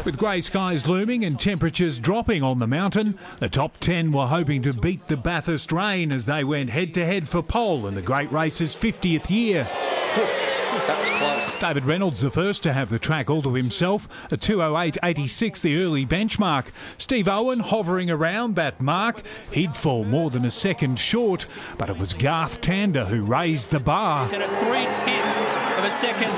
With grey skies looming and temperatures dropping on the mountain, the top 10 were hoping to beat the Bathurst rain as they went head-to-head for pole in the great race's 50th year. That was close. David Reynolds the first to have the track all to himself, a 2:08.86 the early benchmark. Steve Owen hovering around that mark. He'd fall more than a second short, but it was Garth Tander who raised the bar. And a 3/10 of a second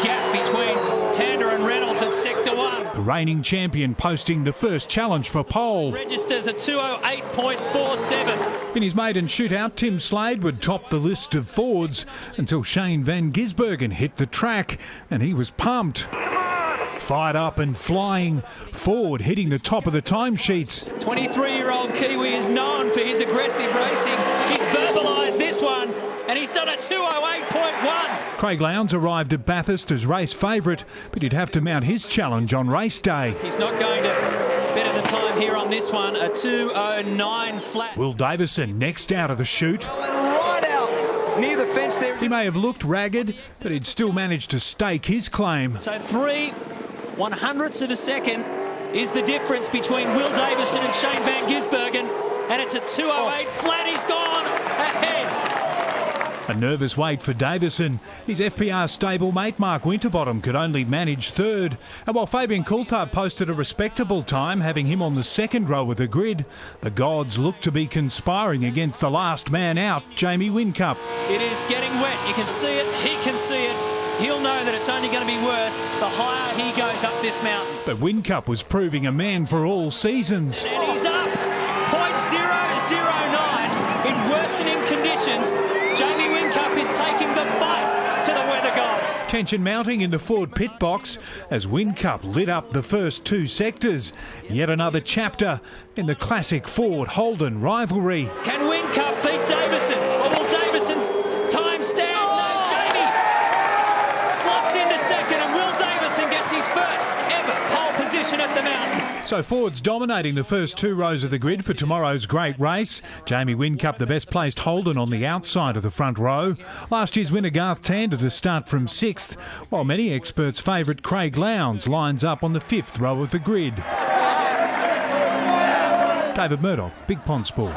gap between Tander and Reynolds at Sector 1. The reigning champion posting the first challenge for pole. Registers a 2:08.47. In his maiden shootout, Tim Slade would top the list of Fords until Shane Van Gisbergen hit the track, and he was pumped. Fired up and flying, Ford hitting the top of the timesheets. 23-year-old Kiwi is known for his aggressive racing. He's verbalised this one, and he's done a 2:08.1. Craig Lowndes arrived at Bathurst as race favourite, but he'd have to mount his challenge on race day. He's not going to better the time here on this one, a 2:09 flat. Will Davison next out of the chute. Right out near the fence there. He may have looked ragged, but he'd still managed to stake his claim. So 3/100ths of a second is the difference between Will Davison and Shane Van Gisbergen, and it's a 2:08 flat. He's gone ahead. A nervous wait for Davison. His FPR stablemate Mark Winterbottom could only manage third. And while Fabian Coulthard posted a respectable time, having him on the second row of the grid, the gods looked to be conspiring against the last man out, Jamie Whincup. It is getting wet. You can see it. He can see it. He'll know that it's only going to be worse the higher he goes up this mountain. But Whincup was proving a man for all seasons. And he's up 0.009 in worsening conditions. Jamie Whincup is taking the fight to the weather gods. Tension mounting in the Ford pit box as Whincup lit up the first two sectors. Yet another chapter in the classic Ford Holden rivalry. Can Whincup beat Davison, or will Davison's time stand? No, Jamie slots into second, and Will Davison gets his first ever pole position at the mountain. So Ford's dominating the first two rows of the grid for tomorrow's great race. Jamie Whincup, the best placed Holden, on the outside of the front row. Last year's winner Garth Tander to start from sixth, while many experts' favourite Craig Lowndes lines up on the fifth row of the grid. David Murdoch, Big Pond Sport.